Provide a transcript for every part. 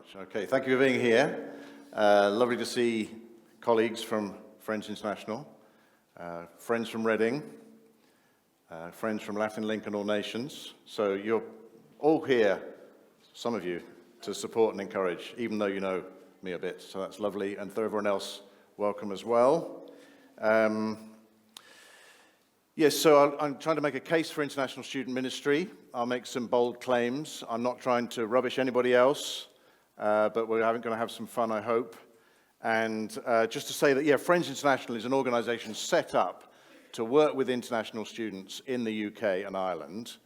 much. Okay, thank you for being here. Lovely to see colleagues from Friends International, friends from Reading, friends from Latin Link and All Nations. So you're all here, some of you, to support and encourage, even though you know me a bit. So that's lovely. And for everyone else, welcome as well. Yes, so I'm trying to make a case for international student ministry. I'll make some bold claims. I'm not trying to rubbish anybody else, but we're going to have some fun, I hope. And just to say that, yeah, Friends International is an organisation set up to work with international students in the UK and Ireland,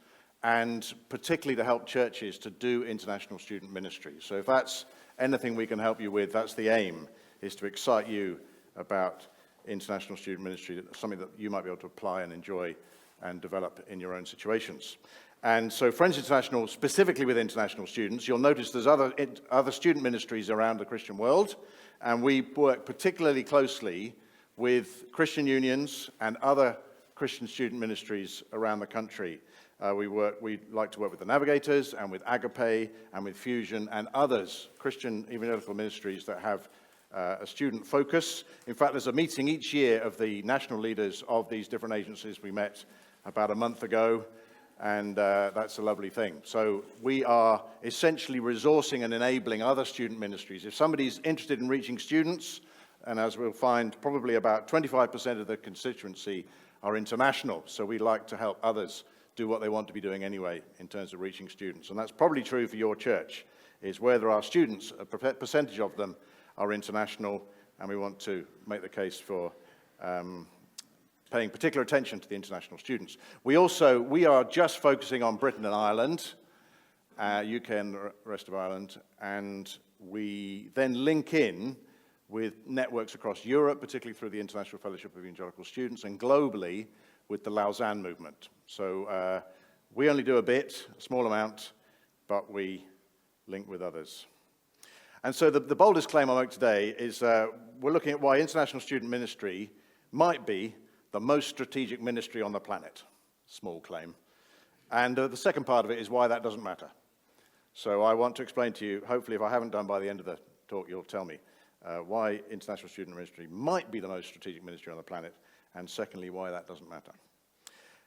and particularly to help churches to do international student ministry. So if that's anything we can help you with, that's the aim, is to excite you about international student ministry, something that you might be able to apply and enjoy and develop in your own situations. And so Friends International, specifically with international students, you'll notice there's other student ministries around the Christian world, and we work particularly closely with Christian unions and other Christian student ministries around the country. We like to work with the Navigators and with Agape and with Fusion and others, Christian evangelical ministries that have a student focus. In fact, there's a meeting each year of the national leaders of these different agencies. We met about a month ago, and that's a lovely thing. So we are essentially resourcing and enabling other student ministries. If somebody's interested in reaching students, and as we'll find, probably about 25% of the constituency are international, so we like to help others do what they want to be doing anyway in terms of reaching students. And that's probably true for your church, is where there are students, a percentage of them are international, and we want to make the case for paying particular attention to the international students. We are just focusing on Britain and Ireland, UK and the rest of Ireland, and we then link in with networks across Europe, particularly through the International Fellowship of Evangelical Students, and globally with the Lausanne movement. So we only do a small amount, but we link with others. And so the boldest claim I'll make today is we're looking at why international student ministry might be the most strategic ministry on the planet. Small claim. And the second part of it is why that doesn't matter. So I want to explain to you, hopefully if I haven't done by the end of the talk, you'll tell me why international student ministry might be the most strategic ministry on the planet, and secondly, why that doesn't matter.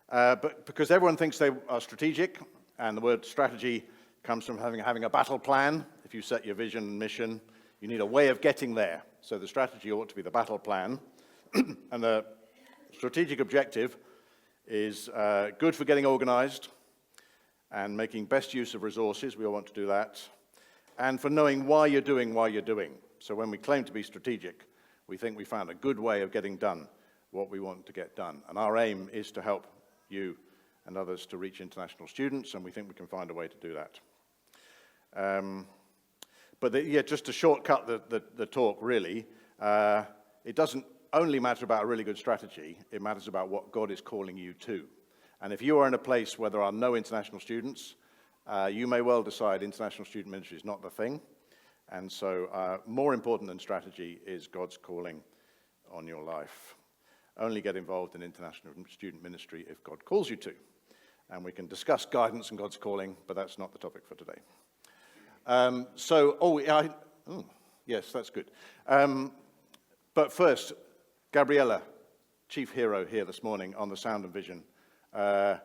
But because everyone thinks they are strategic, and the word strategy comes from having a battle plan. If you set your vision and mission, you need a way of getting there. So the strategy ought to be the battle plan. And the strategic objective is good for getting organized and making best use of resources. We all want to do that. And for knowing why you're doing what you're doing. So when we claim to be strategic, we think we found a good way of getting done what we want to get done. And our aim is to help you and others to reach international students, and we think we can find a way to do that. Just to shortcut the talk, really, it doesn't only matter about a really good strategy, it matters about what God is calling you to. And if you are in a place where there are no international students, you may well decide international student ministry is not the thing. And so more important than strategy is God's calling on your life. Only get involved in international student ministry if God calls you to. And we can discuss guidance and God's calling, but that's not the topic for today. Yes, that's good. But first, Gabriella, chief hero here this morning on the sound and vision. I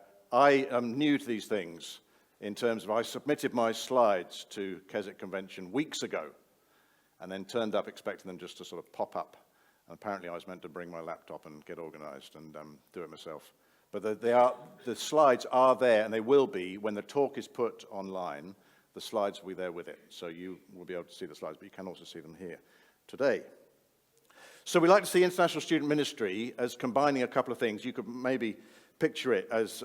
am new to these things in terms of I submitted my slides to Keswick Convention weeks ago and then turned up expecting them just to sort of pop up. And apparently I was meant to bring my laptop and get organized and do it myself. But the slides are there, and they will be when the talk is put online. The slides will be there with it, so you will be able to see the slides, but you can also see them here today. So we like to see international student ministry as combining a couple of things. You could maybe picture it as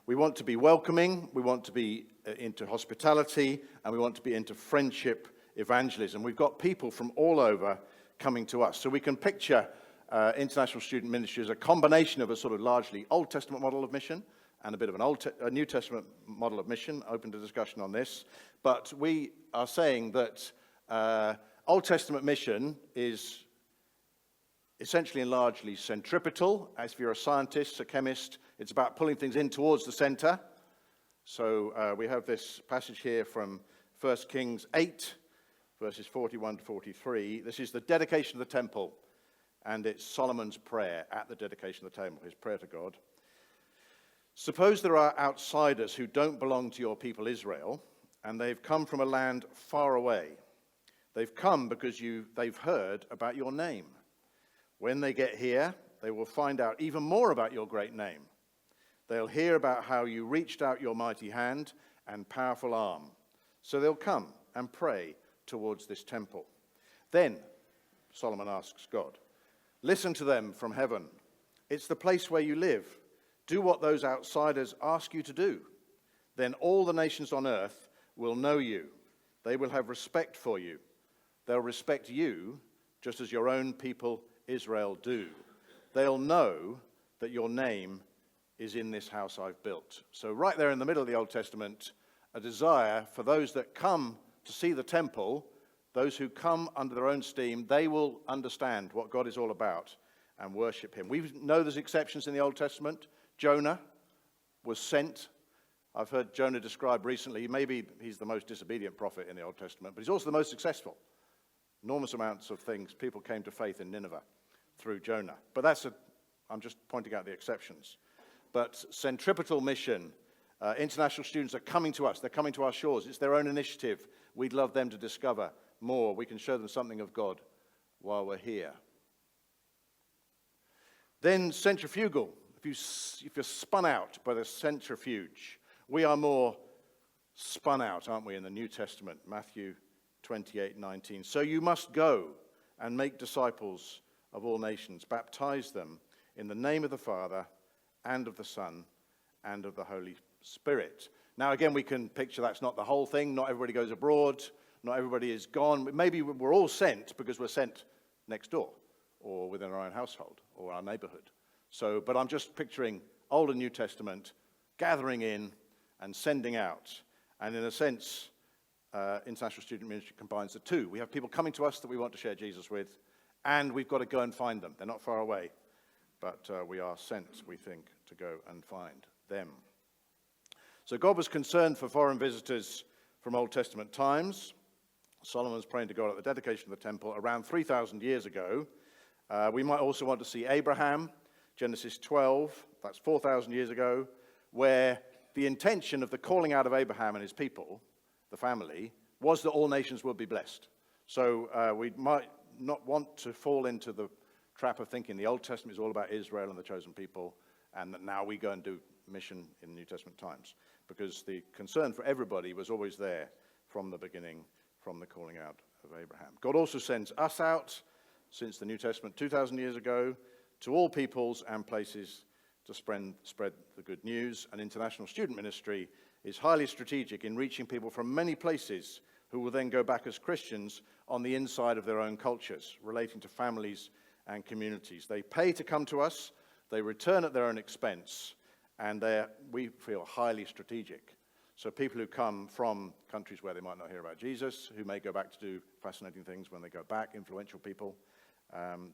we want to be welcoming, we want to be into hospitality, and we want to be into friendship evangelism. We've got people from all over coming to us. So we can picture international student ministry as a combination of a sort of largely Old Testament model of mission and a bit of a New Testament model of mission, open to discussion on this. But we are saying that Old Testament mission is essentially and largely centripetal. As if you're a scientist, a chemist, it's about pulling things in towards the center. So we have this passage here from 1 Kings 8, verses 41 to 43. This is the dedication of the temple, and it's Solomon's prayer at the dedication of the temple, his prayer to God. Suppose there are outsiders who don't belong to your people Israel, and they've come from a land far away. They've come because they've heard about your name. When they get here, they will find out even more about your great name. They'll hear about how you reached out your mighty hand and powerful arm. So they'll come and pray towards this temple. Then, Solomon asks God, listen to them from heaven. It's the place where you live. Do what those outsiders ask you to do. Then all the nations on earth will know you. They will have respect for you. They'll respect you just as your own people Israel do. They'll know that your name is in this house I've built. So right there in the middle of the Old Testament, a desire for those that come to see the temple, those who come under their own steam, they will understand what God is all about and worship him. We know there's exceptions in the Old Testament. Jonah was sent. I've heard Jonah described recently. Maybe he's the most disobedient prophet in the Old Testament, but he's also the most successful. Enormous amounts of things. People came to faith in Nineveh through Jonah. But I'm just pointing out the exceptions. But centripetal mission, international students are coming to us. They're coming to our shores. It's their own initiative. We'd love them to discover more. We can show them something of God while we're here. Then centrifugal. If you're spun out by the centrifuge, we are more spun out, aren't we, in the New Testament, Matthew 28:19. So you must go and make disciples of all nations, baptize them in the name of the Father and of the Son and of the Holy Spirit. Now again, we can picture that's not the whole thing. Not everybody goes abroad. Not everybody is gone. Maybe we're all sent because we're sent next door or within our own household or our neighborhood. But I'm just picturing Old and New Testament gathering in and sending out. And in a sense, International Student Ministry combines the two. We have people coming to us that we want to share Jesus with, and we've got to go and find them. They're not far away, but we are sent, we think, to go and find them. So God was concerned for foreign visitors from Old Testament times. Solomon was praying to God at the dedication of the temple around 3,000 years ago. We might also want to see Abraham, Genesis 12, that's 4,000 years ago, where the intention of the calling out of Abraham and his people, the family, was that all nations would be blessed. So we might not want to fall into the trap of thinking the Old Testament is all about Israel and the chosen people, and that now we go and do mission in the New Testament times. Because the concern for everybody was always there from the beginning, from the calling out of Abraham. God also sends us out, since the New Testament 2,000 years ago, to all peoples and places to spread the good news. And International Student Ministry is highly strategic in reaching people from many places who will then go back as Christians on the inside of their own cultures, relating to families and communities. They pay to come to us, they return at their own expense, and we feel highly strategic. So people who come from countries where they might not hear about Jesus, who may go back to do fascinating things when they go back, influential people,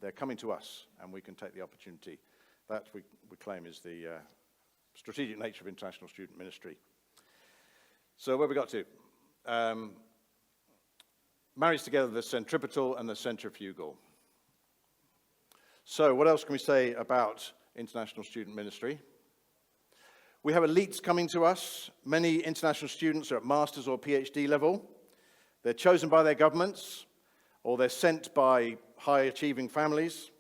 they're coming to us, and we can take the opportunity. That we claim is the strategic nature of International Student Ministry. So where have we got to? Marries together the centripetal and the centrifugal. So what else can we say about International Student Ministry? We have elites coming to us. Many international students are at master's or PhD level. They're chosen by their governments, or they're sent by high-achieving families.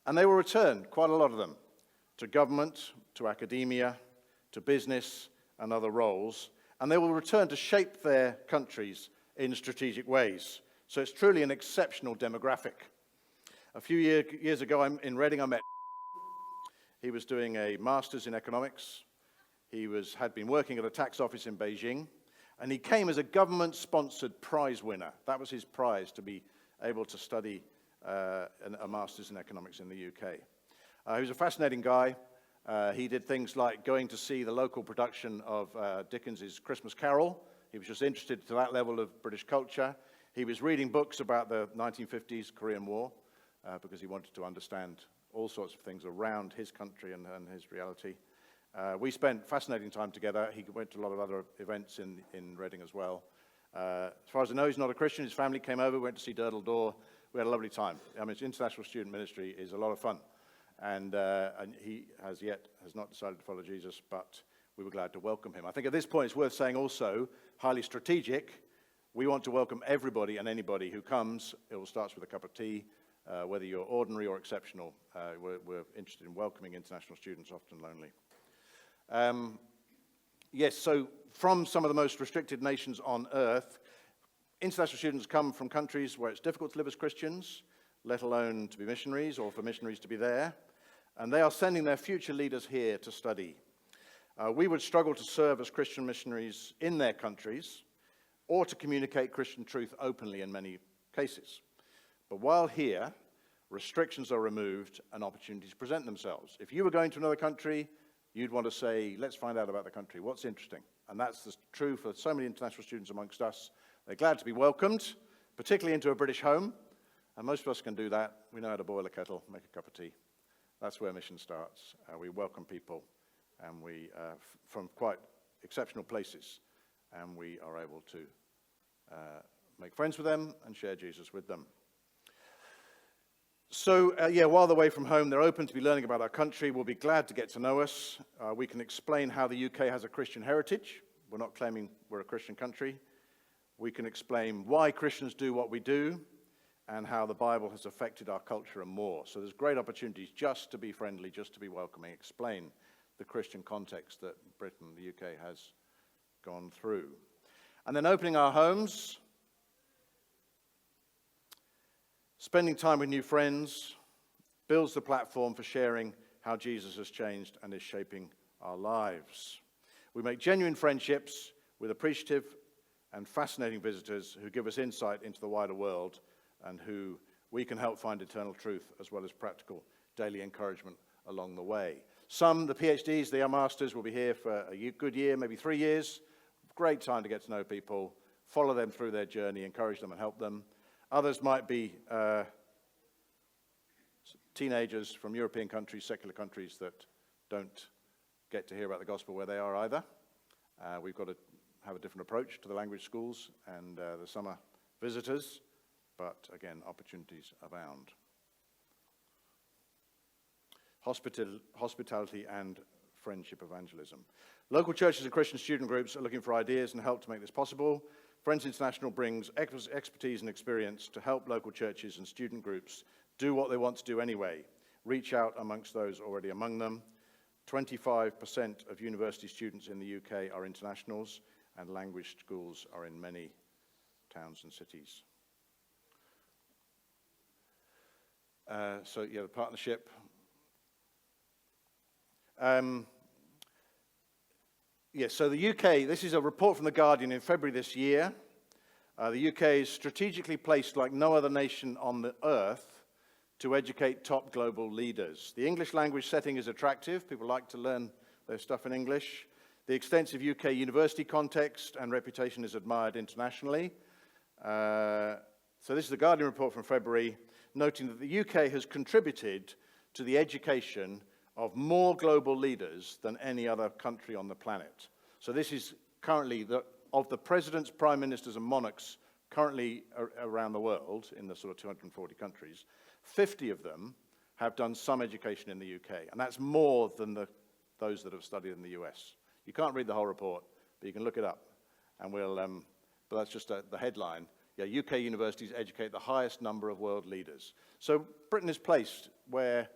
And they will return, quite a lot of them, to government, to academia, to business, and other roles. And they will return to shape their countries in strategic ways. So it's truly an exceptional demographic. A few years ago in Reading, I met. He was doing a master's in economics. He had been working at a tax office in Beijing. And he came as a government-sponsored prize winner. That was his prize, to be able to study a master's in economics in the UK. He was a fascinating guy. He did things like going to see the local production of Dickens's Christmas Carol. He was just interested to that level of British culture. He was reading books about the 1950s Korean War because he wanted to understand all sorts of things around his country and his reality. We spent fascinating time together. He went to a lot of other events in Reading as well. As far as I know, he's not a Christian. His family came over, went to see Durdle Door. We had a lovely time. I mean, international student ministry is a lot of fun. And he has not decided to follow Jesus, but we were glad to welcome him. I think at this point it's worth saying also, highly strategic, we want to welcome everybody and anybody who comes. It all starts with a cup of tea, whether you're ordinary or exceptional. We're interested in welcoming international students, often lonely. Yes, so from some of the most restricted nations on earth, international students come from countries where it's difficult to live as Christians, let alone to be missionaries or for missionaries to be there. And they are sending their future leaders here to study. We would struggle to serve as Christian missionaries in their countries or to communicate Christian truth openly in many cases. But while here, restrictions are removed and opportunities present themselves. If you were going to another country, you'd want to say, let's find out about the country. What's interesting? And that's true for so many international students amongst us. They're glad to be welcomed, particularly into a British home. And most of us can do that. We know how to boil a kettle, make a cup of tea. That's where mission starts. We welcome people, and we from quite exceptional places, and we are able to make friends with them and share Jesus with them. So, while they're away from home, they're open to be learning about our country. We'll be glad to get to know us. We can explain how the UK has a Christian heritage. We're not claiming we're a Christian country. We can explain why Christians do what we do and how the Bible has affected our culture and more. So there's great opportunities just to be friendly, just to be welcoming, explain the Christian context that Britain, the UK, has gone through. And then opening our homes, spending time with new friends, builds the platform for sharing how Jesus has changed and is shaping our lives. We make genuine friendships with appreciative and fascinating visitors who give us insight into the wider world and who we can help find eternal truth as well as practical daily encouragement along the way. Some, the PhDs, the masters, will be here for a good year, maybe 3 years. Great time to get to know people, follow them through their journey, encourage them and help them. Others might be teenagers from European countries, secular countries that don't get to hear about the gospel where they are either. We've got to have a different approach to the language schools and the summer visitors, but again, opportunities abound. Hospitality and friendship evangelism. Local churches and Christian student groups are looking for ideas and help to make this possible. Friends International brings expertise and experience to help local churches and student groups do what they want to do anyway, reach out amongst those already among them. 25% of university students in the UK are internationals, and language schools are in many towns and cities. The partnership. So the UK, this is a report from The Guardian in February this year. The UK is strategically placed like no other nation on the earth to educate top global leaders. The English language setting is attractive. People like to learn their stuff in English. The extensive UK university context and reputation is admired internationally. So this is The Guardian report from February, noting that the UK has contributed to the education of more global leaders than any other country on the planet. So this is currently, of the presidents, prime ministers, and monarchs currently around the world, in the sort of 240 countries, 50 of them have done some education in the UK, and that's more than those that have studied in the US. You can't read the whole report, but you can look it up, and but that's just the headline. Yeah, UK universities educate the highest number of world leaders. So Britain is placed where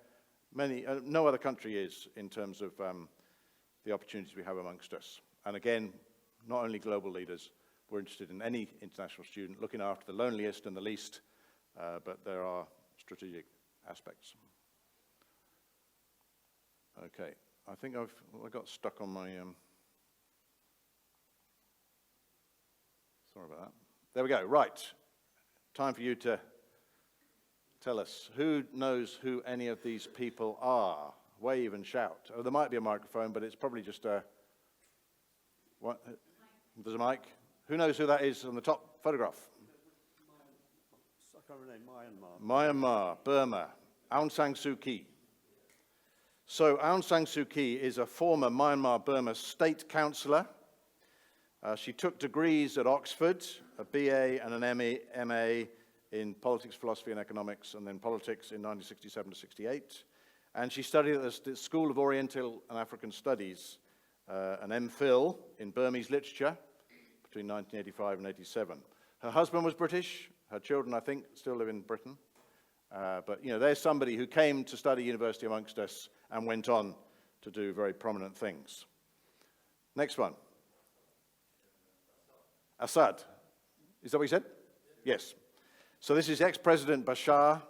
no other country is in terms of the opportunities we have amongst us. And again, not only global leaders, we're interested in any international student, looking after the loneliest and the least, but there are strategic aspects. Okay, I think I got stuck on my, sorry about that. There we go, right. Time for you to tell us, who knows who any of these people are? Wave and shout. Oh, there might be a microphone, but it's probably just a... What? There's a mic. Who knows who that is on the top photograph? I can't remember. Myanmar, Burma, Aung San Suu Kyi. So Aung San Suu Kyi is a former Myanmar-Burma state councillor. She took degrees at Oxford, a BA and an MA in politics, philosophy, and economics, and then politics in 1967 to 68. And she studied at the School of Oriental and African Studies, an MPhil in Burmese literature between 1985 and 87. Her husband was British. Her children, I think, still live in Britain. But, there's somebody who came to study university amongst us and went on to do very prominent things. Next one. Assad. Is that what you said? Yes. So this is ex-President Bashar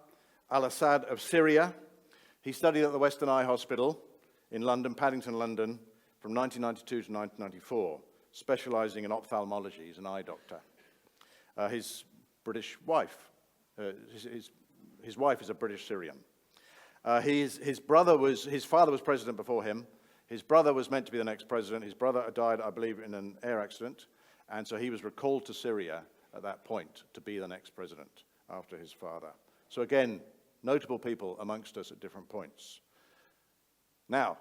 al-Assad of Syria. He studied at the Western Eye Hospital in London, Paddington, London, from 1992 to 1994, specializing in ophthalmology. He's an eye doctor. His British wife, his wife is a British Syrian. His father was president before him. His brother was meant to be the next president. His brother died, I believe, in an air accident. And so he was recalled to Syria at that point to be the next president after his father. So again, notable people amongst us at different points. Now,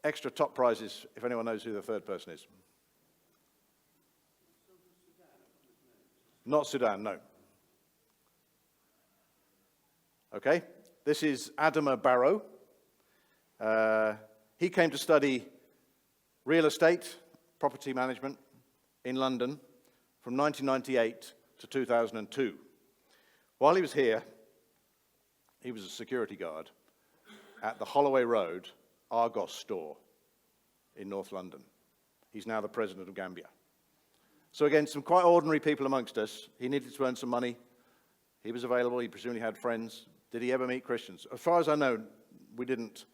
extra top prizes, if anyone knows who the third person is. Not Sudan, no. Okay, this is Adama Barrow. He came to study real estate, property management in London from 1998 to 2002. While he was here, he was a security guard at the Holloway Road Argos store in North London. He's now the president of Gambia. So again, some quite ordinary people amongst us. He needed to earn some money. He was available. He presumably had friends. Did he ever meet Christians? As far as I know, we didn't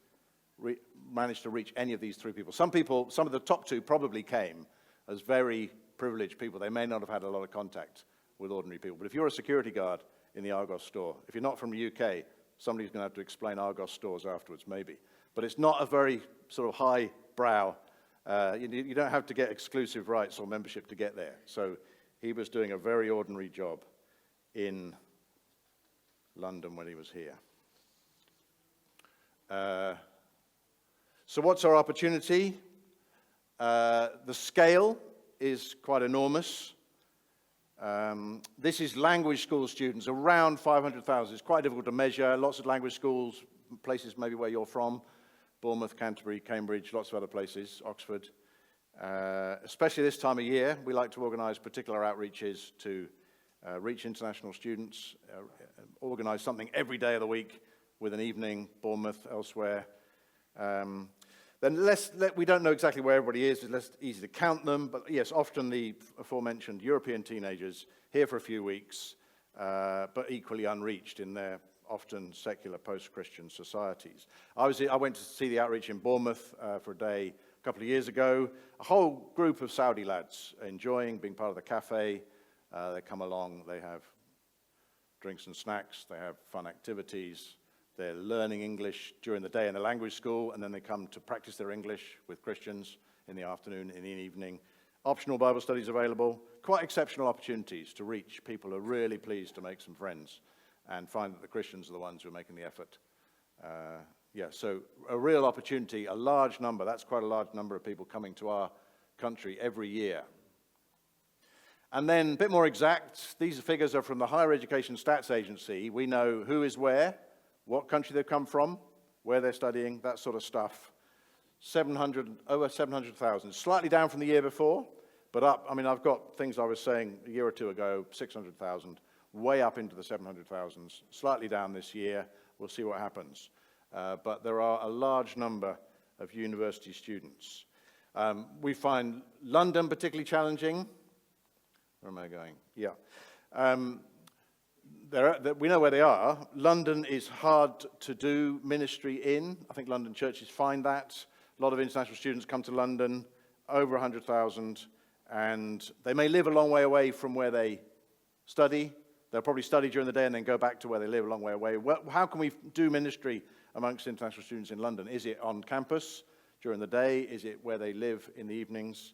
manage to reach any of these three people. Some of the top two probably came as very privileged people. They may not have had a lot of contact with ordinary people. But if you're a security guard in the Argos store, if you're not from the UK, somebody's going to have to explain Argos stores afterwards, maybe. But it's not a very sort of high brow. You don't have to get exclusive rights or membership to get there. So he was doing a very ordinary job in London when he was here. So what's our opportunity? The scale is quite enormous. This is language school students, around 500,000. It's quite difficult to measure. Lots of language schools, places maybe where you're from, Bournemouth, Canterbury, Cambridge, lots of other places, Oxford. Especially this time of year, we like to organise particular outreaches to reach international students, organise something every day of the week with an evening, Bournemouth, elsewhere. Then we don't know exactly where everybody is. It's less easy to count them. But yes, often the aforementioned European teenagers here for a few weeks, but equally unreached in their often secular post-Christian societies. I went to see the outreach in Bournemouth for a day a couple of years ago. A whole group of Saudi lads enjoying being part of the cafe. They come along, they have drinks and snacks, they have fun activities. They're learning English during the day in a language school, and then they come to practice their English with Christians in the afternoon, in the evening. Optional Bible studies available. Quite exceptional opportunities to reach people who are really pleased to make some friends and find that the Christians are the ones who are making the effort. So a real opportunity, a large number, that's quite a large number of people coming to our country every year. And then, a bit more exact, these figures are from the Higher Education Stats Agency. We know who is where, what country they've come from, where they're studying, that sort of stuff. Over 700,000, slightly down from the year before, but up. I mean, I've got things I was saying a year or two ago, 600,000, way up into the 700,000s, slightly down this year. We'll see what happens. But there are a large number of university students. We find London particularly challenging. Where am I going? Yeah. We know where they are. London is hard to do ministry in. I think London churches find that. A lot of international students come to London, over 100,000, and they may live a long way away from where they study. They'll probably study during the day and then go back to where they live a long way away. Well, how can we do ministry amongst international students in London? Is it on campus during the day? Is it where they live in the evenings?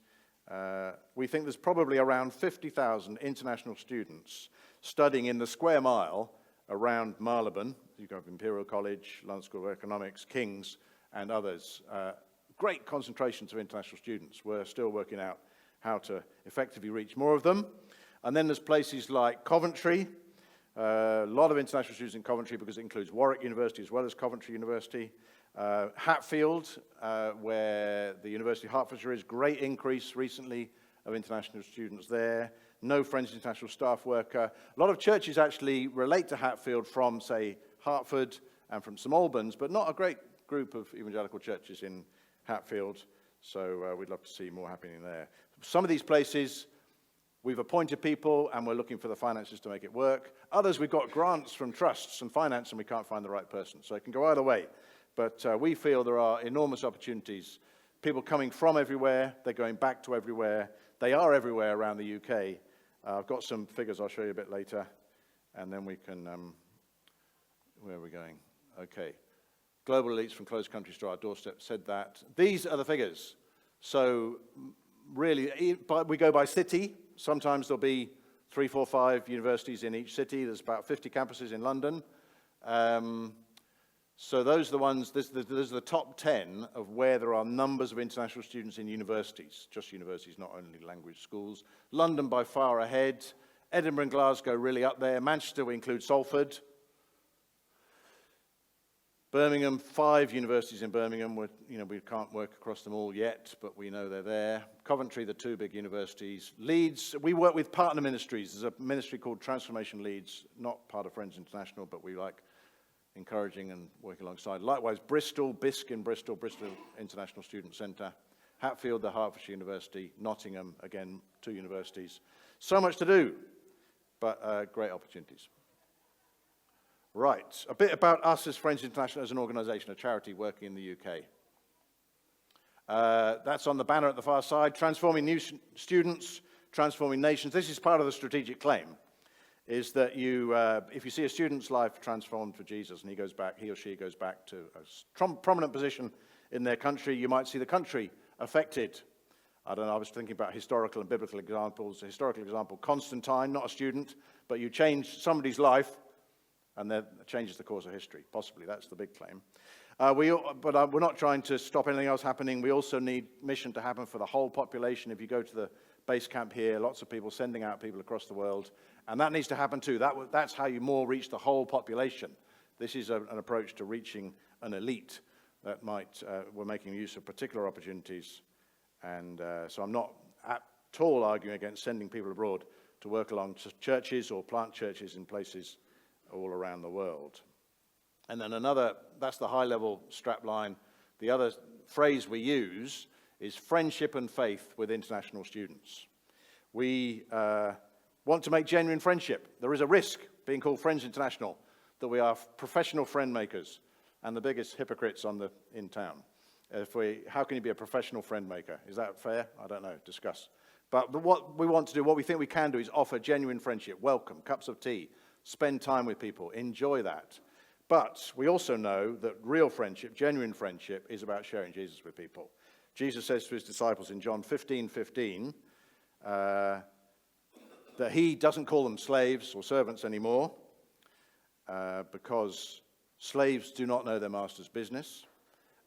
We think there's probably around 50,000 international students studying in the square mile around Marylebone. You've got Imperial College, London School of Economics, King's, and others. Great concentrations of international students. We're still working out how to effectively reach more of them. And then there's places like Coventry, a lot of international students in Coventry because it includes Warwick University as well as Coventry University. Hatfield, where the University of Hertfordshire is, great increase recently of international students there. No Friends International staff worker. A lot of churches actually relate to Hatfield from, say, Hertford and from St Albans, but not a great group of evangelical churches in Hatfield, so we'd love to see more happening there. Some of these places, we've appointed people and we're looking for the finances to make it work. Others, we've got grants from trusts and finance and we can't find the right person, so it can go either way. But we feel there are enormous opportunities. People coming from everywhere, they're going back to everywhere. They are everywhere around the UK. I've got some figures I'll show you a bit later, and then we can, where are we going? Okay. Global elites from closed countries to our doorstep said that. These are the figures. So really, we go by city. Sometimes there'll be 3, 4, 5 universities in each city. There's about 50 campuses in London. So those are the ones, those are the top 10 of where there are numbers of international students in universities, just universities, not only language schools. London by far ahead. Edinburgh and Glasgow really up there. Manchester, we include Salford. Birmingham, 5 universities in Birmingham. We can't work across them all yet, but we know they're there. Coventry, the 2 big universities. Leeds, we work with partner ministries. There's a ministry called Transformation Leeds, not part of Friends International, but we like encouraging and working alongside. Likewise, Bristol, BISC in Bristol, Bristol International Student Centre. Hatfield, the Hertfordshire University. Nottingham, again, 2 universities. So much to do, but great opportunities. Right, a bit about us as Friends International as an organisation, a charity working in the UK. That's on the banner at the far side. Transforming new students, transforming nations. This is part of the strategic claim, is that if you see a student's life transformed for Jesus and he or she goes back to a prominent position in their country, you might see the country affected. I don't know, I was thinking about historical and biblical examples. A historical example, Constantine, not a student, but you change somebody's life and that changes the course of history. Possibly, that's the big claim. But we're not trying to stop anything else happening. We also need mission to happen for the whole population. If you go to the base camp here, lots of people sending out people across the world, and that needs to happen too. That's how you more reach the whole population. This is an approach to reaching an elite that we're making use of particular opportunities, and so I'm not at all arguing against sending people abroad to work along churches or plant churches in places all around the world. And then that's the high-level strapline. The other phrase we use is friendship and faith with international students. We want to make genuine friendship. There is a risk, being called Friends International, that we are professional friend makers and the biggest hypocrites in town. How can you be a professional friend maker? Is that fair? I don't know, discuss. But what we want to do, what we think we can do, is offer genuine friendship, welcome, cups of tea, spend time with people, enjoy that. But we also know that real friendship, genuine friendship, is about sharing Jesus with people. Jesus says to his disciples in John 15:15 that he doesn't call them slaves or servants anymore because slaves do not know their master's business.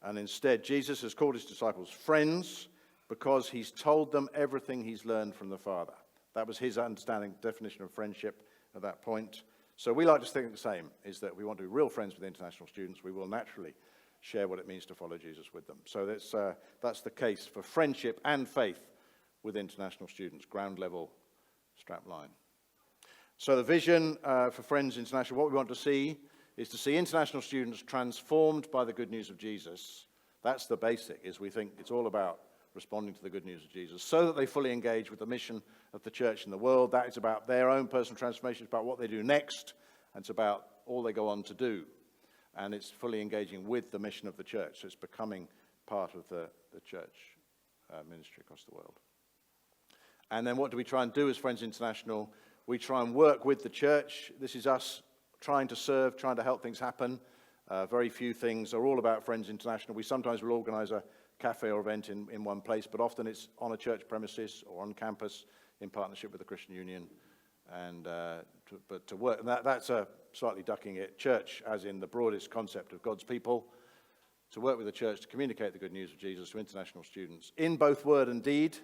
And instead, Jesus has called his disciples friends because he's told them everything he's learned from the Father. That was his definition of friendship at that point. So we like to think the same, is that we want to be real friends with international students. We will naturally share what it means to follow Jesus with them. So that's the case for friendship and faith with international students, ground level strap line. So the vision for Friends International, what we want to see is to see international students transformed by the good news of Jesus. That's the basic, is we think it's all about responding to the good news of Jesus so that they fully engage with the mission of the church in the world. That is about their own personal transformation. It's about what they do next, and it's about all they go on to do. And it's fully engaging with the mission of the church. So it's becoming part of the church ministry across the world. And then what do we try and do as Friends International? We try and work with the church. This is us trying to serve, trying to help things happen. Very few things are all about Friends International. We sometimes will organize a cafe or event in one place, but often it's on a church premises or on campus in partnership with the Christian Union. And to work, and that's a slightly ducking it. Church, as in the broadest concept of God's people, to work with the church to communicate the good news of Jesus to international students in both word and deed,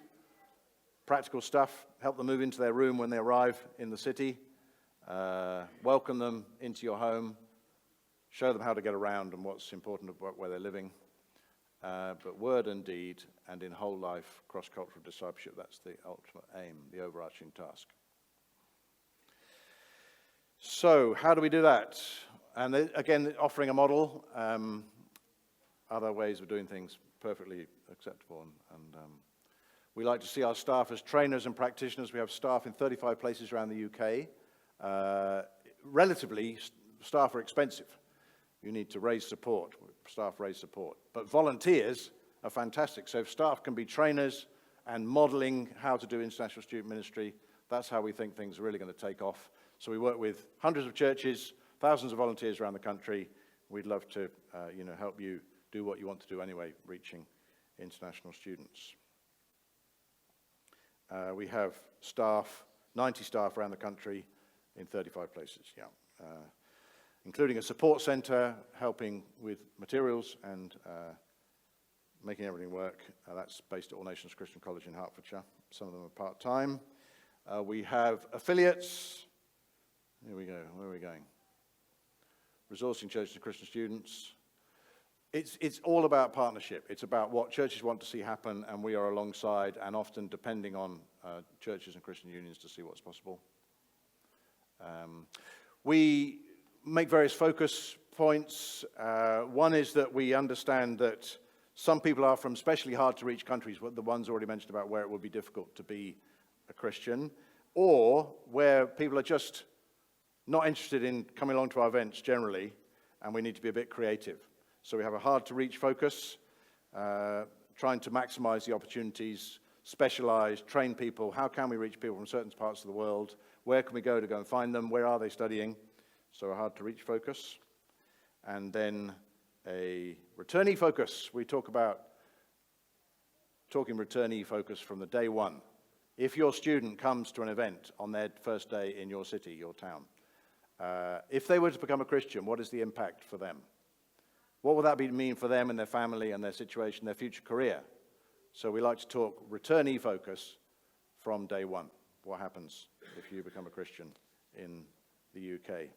practical stuff, help them move into their room when they arrive in the city, welcome them into your home, show them how to get around and what's important about where they're living. But word and deed and in whole life, cross-cultural discipleship, that's the ultimate aim, the overarching task. So how do we do that? And again, offering a model, other ways of doing things perfectly acceptable. And we like to see our staff as trainers and practitioners. We have staff in 35 places around the UK. Relatively, staff are expensive. You need to raise support. Staff raise support. But volunteers are fantastic. So if staff can be trainers and modeling how to do international student ministry, that's how we think things are really going to take off. So we work with hundreds of churches, thousands of volunteers around the country. We'd love to help you do what you want to do anyway, reaching international students. We have staff, 90 staff around the country in 35 places, including a support centre, helping with materials and making everything work. That's based at All Nations Christian College in Hertfordshire. Some of them are part-time. We have affiliates. Here we go. Where are we going? Resourcing churches and Christian students. It's all about partnership. It's about what churches want to see happen, and we are alongside and often depending on churches and Christian unions to see what's possible. We make various focus points. One is that we understand that some people are from especially hard-to-reach countries, the ones already mentioned about where it would be difficult to be a Christian, or where people are just not interested in coming along to our events generally, and we need to be a bit creative. So we have a hard-to-reach focus, trying to maximize the opportunities, specialize, train people. How can we reach people from certain parts of the world? Where can we go to go and find them? Where are they studying? So a hard-to-reach focus. And then a returnee focus. We talk about talking returnee focus from the day one. If your student comes to an event on their first day in your city, your town, if they were to become a Christian, what is the impact for them? What would that mean for them and their family and their situation, their future career? So we like to talk returnee focus from day one. What happens if you become a Christian in the UK?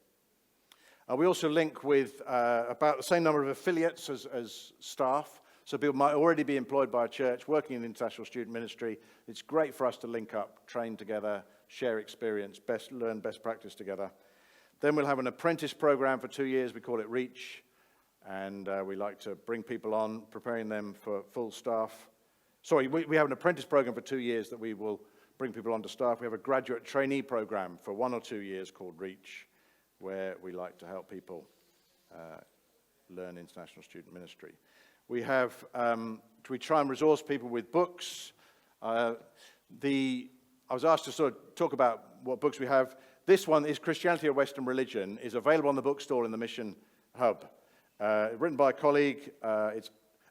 We also link with about the same number of affiliates as staff. So people might already be employed by a church, working in international student ministry. It's great for us to link up, train together, share experience, learn best practice together. Then we'll have an apprentice program for 2 years. We call it REACH. And we like to bring people on, preparing them for full staff. Sorry, we have an apprentice program for 2 years that we will bring people on to staff. We have a graduate trainee program for 1 or 2 years called REACH, where we like to help people learn international student ministry. We try and resource people with books. I was asked to sort of talk about what books we have. This one is Christianity, a Western Religion, is available on the bookstore in the Mission Hub. Written by a colleague,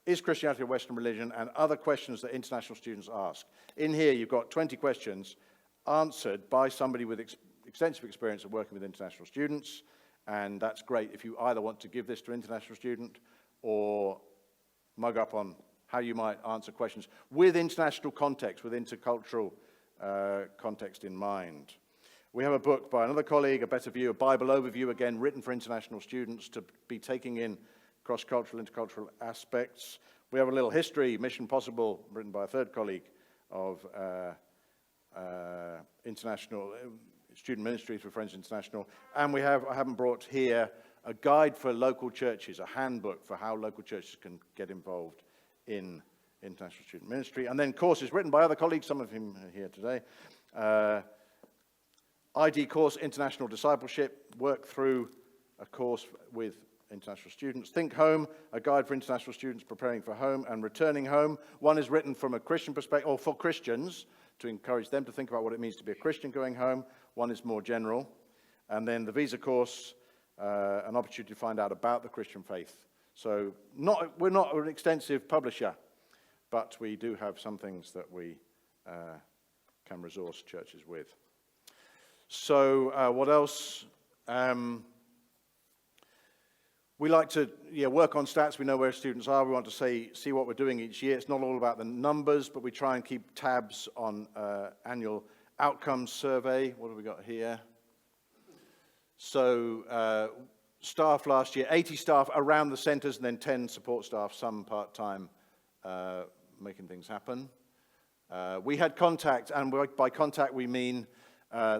Is Christianity a Western Religion? And other questions that international students ask. In here, you've got 20 questions answered by somebody with extensive experience of working with international students, and that's great if you either want to give this to an international student or mug up on how you might answer questions with international context, with intercultural context in mind. We have a book by another colleague, A Better View, a Bible overview, again, written for international students to be taking in cross-cultural, intercultural aspects. We have a little history, Mission Possible, written by a third colleague, of international student ministries for Friends International. And we have, I haven't brought here, a guide for local churches, a handbook for how local churches can get involved in international student ministry. And then courses written by other colleagues, some of whom are here today. ID course, International Discipleship, work through a course with international students. Think Home, a guide for international students preparing for home and returning home. One is written from a Christian perspective, or for Christians, to encourage them to think about what it means to be a Christian going home. One is more general. And then the visa course, an opportunity to find out about the Christian faith. So we're not an extensive publisher, but we do have some things that we can resource churches with. We like to work on stats. We know where students are. We want to see what we're doing each year. It's not all about the numbers, but we try and keep tabs on annual outcomes survey. What have we got here? So staff last year, 80 staff around the centres, and then 10 support staff, some part-time, making things happen. We had contact, and by contact we mean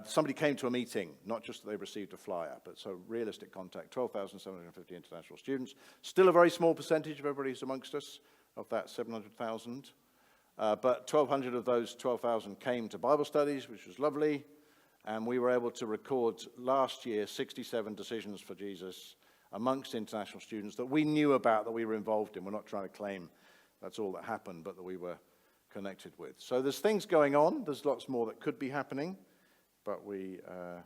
somebody came to a meeting, not just that they received a flyer, but so realistic contact. 12,750 international students. Still a very small percentage of everybody who's amongst us, of that 700,000. But 1,200 of those 12,000 came to Bible studies, which was lovely. And we were able to record last year 67 decisions for Jesus amongst international students that we knew about, that we were involved in. We're not trying to claim that's all that happened, but that we were connected with. So there's things going on. There's lots more that could be happening, but we are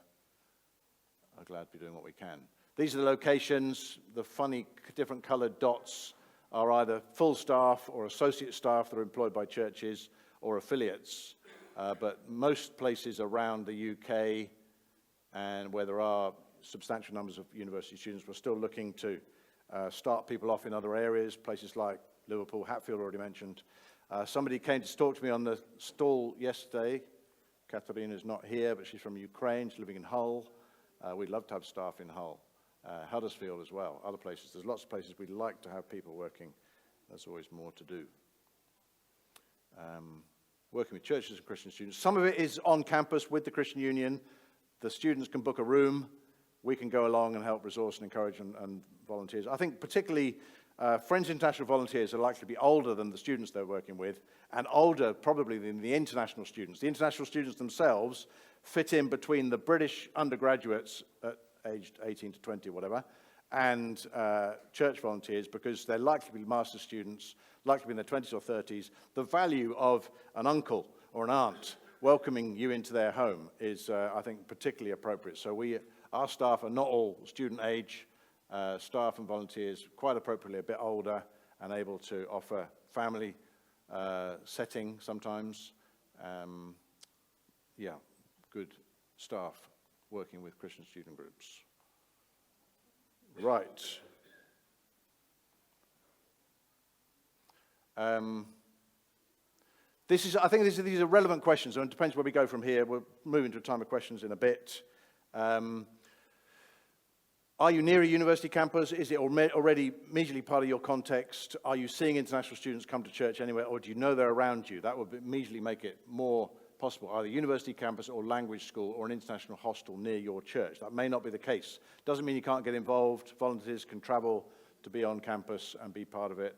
glad to be doing what we can. These are the locations. The funny different colored dots are either full staff or associate staff that are employed by churches or affiliates. But most places around the UK and where there are substantial numbers of university students, we're still looking to start people off in other areas, places like Liverpool, Hatfield already mentioned. Somebody came to talk to me on the stall yesterday. Katarina's not here, but she's from Ukraine. She's living in Hull. We'd love to have staff in Hull. Huddersfield as well, other places. There's lots of places we'd like to have people working. There's always more to do. Working with churches and Christian students. Some of it is on campus with the Christian Union. The students can book a room. We can go along and help resource and encourage and volunteers. I think particularly Friends International volunteers are likely to be older than the students they're working with, and older probably than the international students. The international students themselves fit in between the British undergraduates at aged 18 to 20 or whatever, and church volunteers, because they're likely to be master's students, likely to be in their 20s or 30s. The value of an uncle or an aunt welcoming you into their home is, I think, particularly appropriate. So our staff are not all student age. Staff and volunteers, quite appropriately, a bit older and able to offer family setting sometimes. Good staff working with Christian student groups. Right. These are relevant questions, and it depends where we go from here. We'll move into a time of questions in a bit. Are you near a university campus? Is it already immediately part of your context? Are you seeing international students come to church anywhere, or do you know they're around you? That would immediately make it more possible, either university campus or language school or an international hostel near your church. That may not be the case. Doesn't mean you can't get involved. Volunteers can travel to be on campus and be part of it,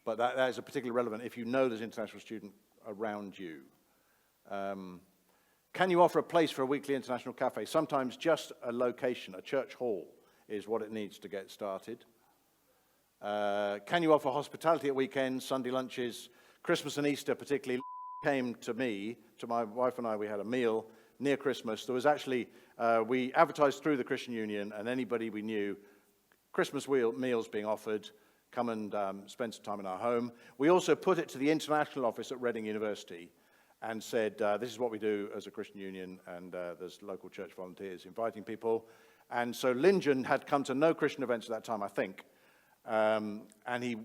but that is particularly relevant if you know there's an international student around you. Can you offer a place for a weekly international cafe? Sometimes just a location, a church hall, is what it needs to get started. Can you offer hospitality at weekends, Sunday lunches, Christmas and Easter particularly? Came to my wife and I, we had a meal near Christmas. There was actually, we advertised through the Christian Union, and anybody we knew, Christmas meals being offered, come and spend some time in our home. We also put it to the international office at Reading University and said, this is what we do as a Christian Union, and there's local church volunteers inviting people. And so Lingen had come to no Christian events at that time, I think, and he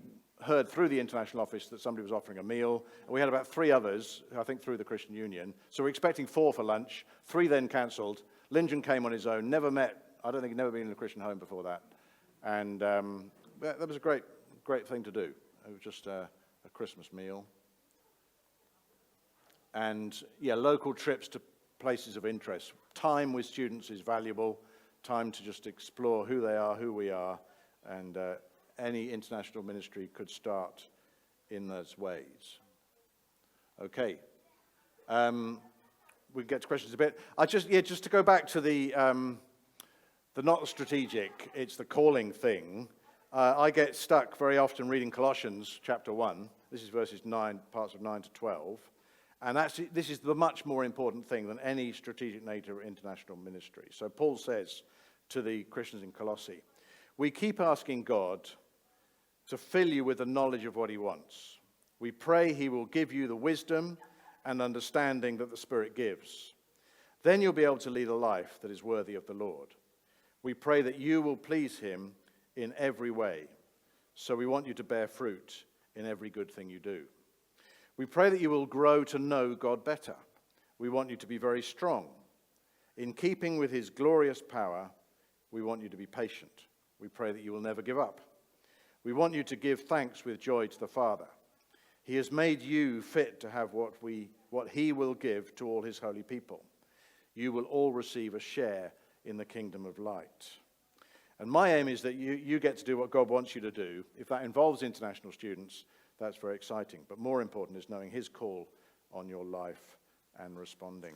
heard through the international office that somebody was offering a meal. And we had about 3 others, I think through the Christian Union. So we're expecting 4 for lunch. 3 then cancelled. Lingen came on his own, never met, I don't think he'd never been in a Christian home before that. And that was a great thing to do. It was just a Christmas meal. And local trips to places of interest. Time with students is valuable. Time to just explore who they are, who we are, and any international ministry could start in those ways. Okay. We'll get to questions in a bit. Just to go back to the not the strategic, it's the calling thing. I get stuck very often reading Colossians chapter 1. This is parts of 9 to 12. And actually, this is the much more important thing than any strategic nature of international ministry. So Paul says to the Christians in Colossae, we keep asking God to fill you with the knowledge of what he wants. We pray he will give you the wisdom and understanding that the Spirit gives. Then you'll be able to lead a life that is worthy of the Lord. We pray that you will please him in every way. So we want you to bear fruit in every good thing you do. We pray that you will grow to know God better. We want you to be very strong. In keeping with his glorious power, we want you to be patient. We pray that you will never give up. We want you to give thanks with joy to the Father. He has made you fit to have what he will give to all his holy people. You will all receive a share in the kingdom of light. And my aim is that you get to do what God wants you to do. If that involves international students, that's very exciting. But more important is knowing his call on your life and responding.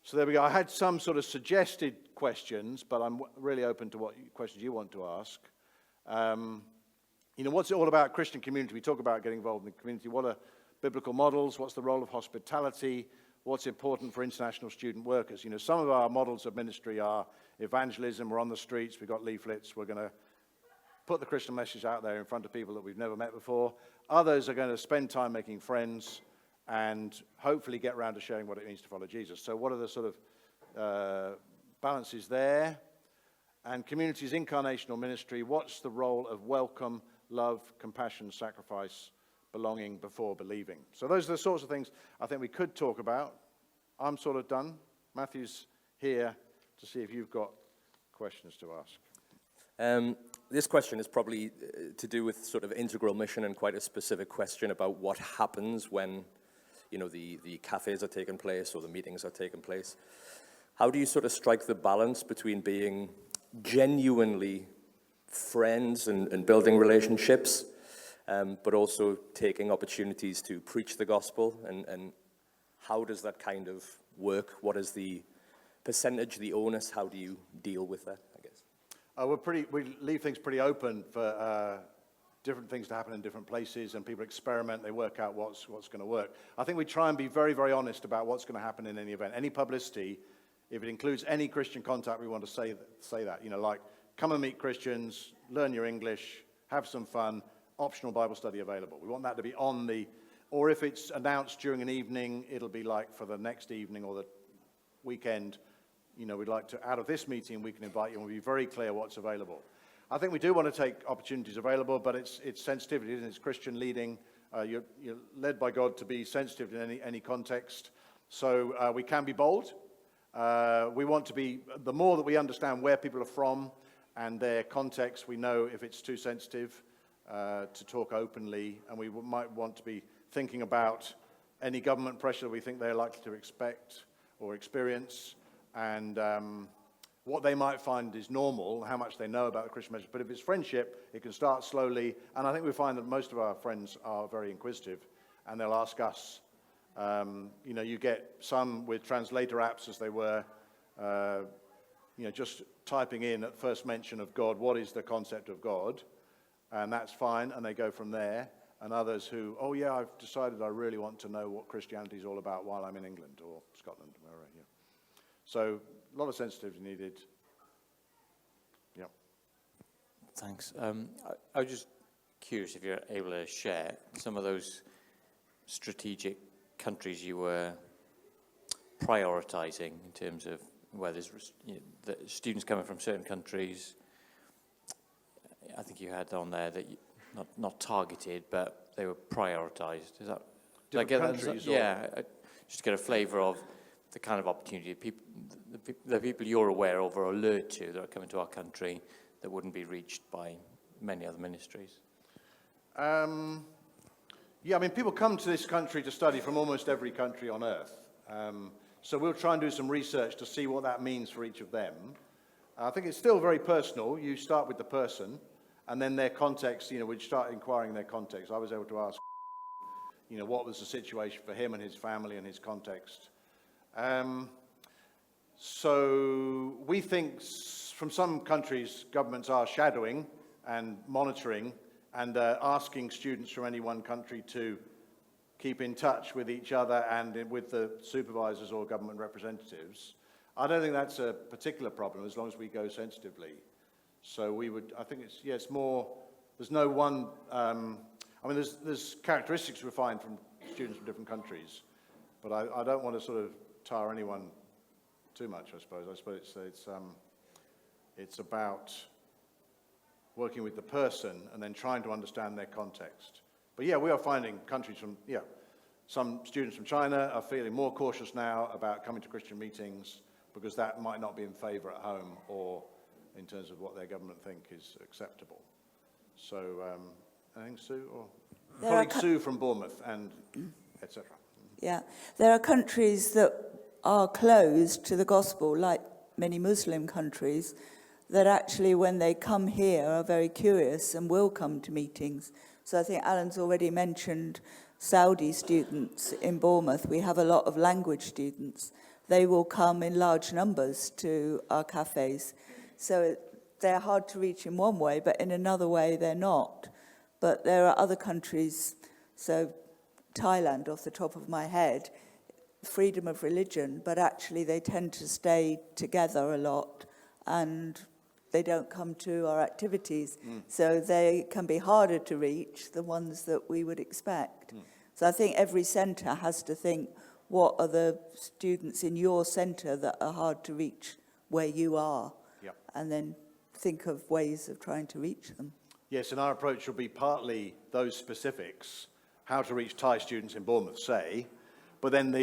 So there we go. I had some sort of suggested questions, but I'm really open to what questions you want to ask. What's it all about Christian community? We talk about getting involved in the community. What are biblical models? What's the role of hospitality? What's important for international student workers? Some of our models of ministry are evangelism. We're on the streets. We've got leaflets. We're going to put the Christian message out there in front of people that we've never met before. Others are going to spend time making friends and hopefully get around to showing what it means to follow Jesus. So what are the sort of balances there? And community's incarnational ministry, what's the role of welcome, love, compassion, sacrifice, belonging before believing? So those are the sorts of things I think we could talk about. I'm sort of done. Matthew's here to see if you've got questions to ask. This question is probably to do with sort of integral mission and quite a specific question about what happens when, the cafes are taking place or the meetings are taking place. How do you sort of strike the balance between being genuinely friends and building relationships, but also taking opportunities to preach the gospel, and how does that kind of work? What is the percentage, the onus? How do you deal with that, I guess? We leave things pretty open for different things to happen in different places, and people experiment, they work out what's going to work. I think we try and be very, very honest about what's going to happen in any event. Any publicity, if it includes any Christian contact, we want to say that. Like, come and meet Christians, learn your English, have some fun, optional Bible study available. We want that to be on the, or if it's announced during an evening, it'll be like for the next evening or the weekend, we'd like to, out of this meeting, we can invite you, and we'll be very clear what's available. I think we do want to take opportunities available, but it's sensitivity, isn't it? It's Christian leading. You're led by God to be sensitive in any context. So we can be bold. We want to be, the more that we understand where people are from and their context, we know if it's too sensitive to talk openly, and we might want to be thinking about any government pressure we think they're likely to expect or experience, and what they might find is normal, how much they know about the Christian message. But if it's friendship, it can start slowly, and I think we find that most of our friends are very inquisitive, and they'll ask us. You get some with translator apps, as they were, just typing in at first mention of God, what is the concept of God? And that's fine, and they go from there. And others who, I've decided I really want to know what Christianity is all about while I'm in England or Scotland, wherever. Yeah. So a lot of sensitivity needed. Yeah. Thanks. I was just curious if you're able to share some of those strategic countries you were prioritizing in terms of where there's the students coming from certain countries. I think you had on there that not targeted, but they were prioritized. Is that different countries? Just to get a flavour of the kind of opportunity the people you're aware of or alert to that are coming to our country that wouldn't be reached by many other ministries. People come to this country to study from almost every country on earth. So we'll try and do some research to see what that means for each of them. I think it's still very personal. You start with the person, and then their context, we'd start inquiring their context. I was able to ask, what was the situation for him and his family and his context. So we think from some countries, governments are shadowing and monitoring and asking students from any one country to keep in touch with each other and with the supervisors or government representatives. I don't think that's a particular problem as long as we go sensitively. So it's more, there's no one, there's characteristics we find from students from different countries, but I don't want to sort of tar anyone too much, I suppose. I suppose It's about working with the person and then trying to understand their context. But yeah, we are finding countries from, some students from China are feeling more cautious now about coming to Christian meetings because that might not be in favour at home or in terms of what their government think is acceptable. So, I think Sue, or colleague Sue from Bournemouth and etc. Yeah, there are countries that are closed to the gospel, like many Muslim countries, that actually when they come here are very curious and will come to meetings. So I think Alan's already mentioned Saudi students in Bournemouth. We have a lot of language students. They will come in large numbers to our cafes. So they're hard to reach in one way, but in another way they're not. But there are other countries, so Thailand off the top of my head, freedom of religion, but actually they tend to stay together a lot and they don't come to our activities. So they can be harder to reach, the ones that we would expect. So I think every centre has to think, what are the students in your centre that are hard to reach where you are? Yep. And then think of ways of trying to reach them. Yes, and our approach will be partly those specifics, how to reach Thai students in Bournemouth, say, but then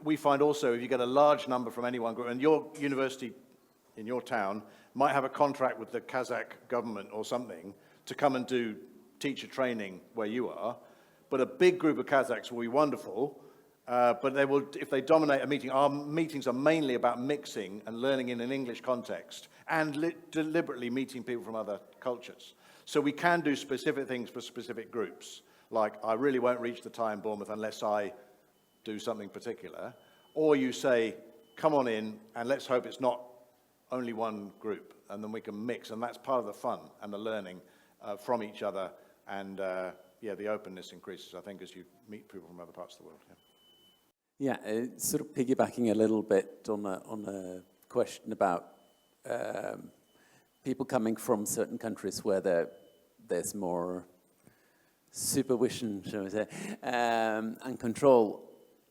we find also if you get a large number from any one group, and your university in your town might have a contract with the Kazakh government or something to come and do teacher training where you are, but a big group of Kazakhs will be wonderful, but they will, if they dominate a meeting, our meetings are mainly about mixing and learning in an English context and deliberately meeting people from other cultures. So we can do specific things for specific groups, like I really won't reach the Thai in Bournemouth unless I do something particular, or you say, come on in and let's hope it's not only one group, and then we can mix, and that's part of the fun and the learning from each other, and the openness increases, I think, as you meet people from other parts of the world. Yeah, sort of piggybacking a little bit on a question about people coming from certain countries where there's more supervision, shall we say, and control.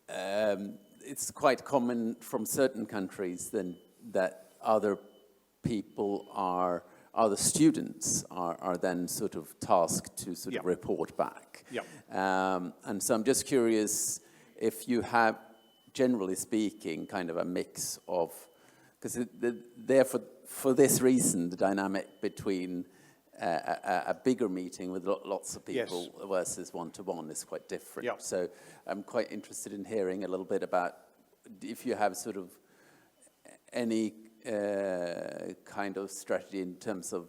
It's quite common from certain countries then that other students are then sort of tasked to sort of report back. And so I'm just curious if you have, generally speaking, kind of a mix of, because therefore, for this reason, the dynamic between a bigger meeting with lots of people versus one-to-one is quite different. So I'm quite interested in hearing a little bit about if you have sort of any kind of strategy in terms of